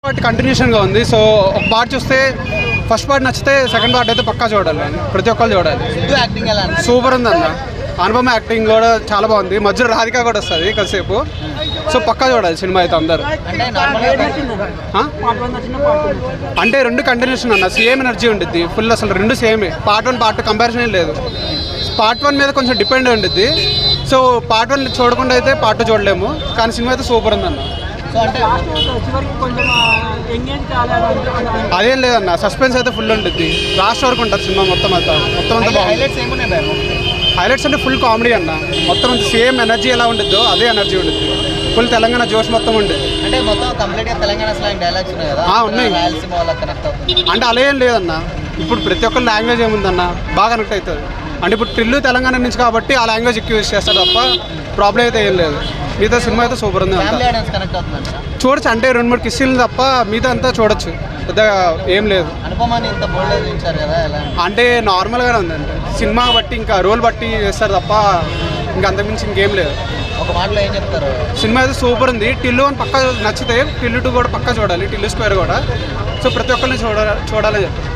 Part కంటిన్యూషన్గా ఉంది. So ఒక part చూస్తే ఫస్ట్ పార్ట్ నచ్చితే సెకండ్ పార్ట్ అయితే పక్కా చూడాలి, ప్రతి ఒక్కరు చూడాలి. సూపర్ ఉంది అన్న. అనుపమ యాక్టింగ్ కూడా చాలా బాగుంది. మధ్యలో రాధిక కూడా వస్తుంది కాసేపు. సో పక్కా చూడాలి సినిమా అయితే అందరు. అంటే రెండు కంటిన్యూషన్ అన్న, సేమ్ ఎనర్జీ ఉంటుంది ఫుల్. అసలు రెండు సేమే. పార్ట్ 1 పార్ట్ 2 కంపారిజన్ ఏం లేదు. పార్ట్ 1 మీద కొంచెం డిపెండ్ ఉంటుంది. సో పార్ట్ 1 చూడకుండా అయితే పార్ట్ 2 చూడలేము. కానీ సినిమా అయితే సూపర్ ఉందన్న. అదేం లేదన్న, సస్పెన్స్ అయితే ఫుల్ ఉంటుంది. లాస్ట్ వరకు ఉంటుంది సినిమా మొత్తం అంతా హైలైట్స్ అంటే ఫుల్ కామెడీ అన్న. మొత్తం అంతా సేమ్ ఎనర్జీ ఎలా ఉంటుందో అదే ఎనర్జీ ఉంటుంది. ఫుల్ తెలంగాణ జోష్ మొత్తం ఉండేది. ఉన్నాయి. అంటే అలా ఏం లేదన్న. ఇప్పుడు ప్రతి ఒక్కరి లాంగ్వేజ్ ఏముందన్న, బాగా కనెక్ట్ అవుతుంది. అంటే ఇప్పుడు టిల్లు తెలంగాణ నుంచి కాబట్టి ఆ లాంగ్వేజ్ ఎక్కువ యూజ్ చేస్తారు తప్ప ప్రాబ్లం అయితే ఏం లేదు. మిగతా సినిమా అయితే సూపర్ ఉంది. చూడొచ్చు, అంటే 2-3 కిస్సులు తప్ప మిగతా అంతా చూడొచ్చు, పెద్దగా ఏం లేదు. అంటే నార్మల్గానే ఉంది. అంటే సినిమా బట్టి ఇంకా రోల్ బట్టి చేస్తారు తప్ప ఇంకా అంతకుమించి ఇంకేం లేదు. ఒక మాటలో ఏం చెప్తారు? సినిమా అయితే సూపర్ ఉంది. టిల్లు అని పక్కా నచ్చితే టిల్లు 2 కూడా పక్కా చూడాలి, టిల్లు స్క్వేర్ కూడా. సో ప్రతి ఒక్కరిని చూడాలని చెప్తారు.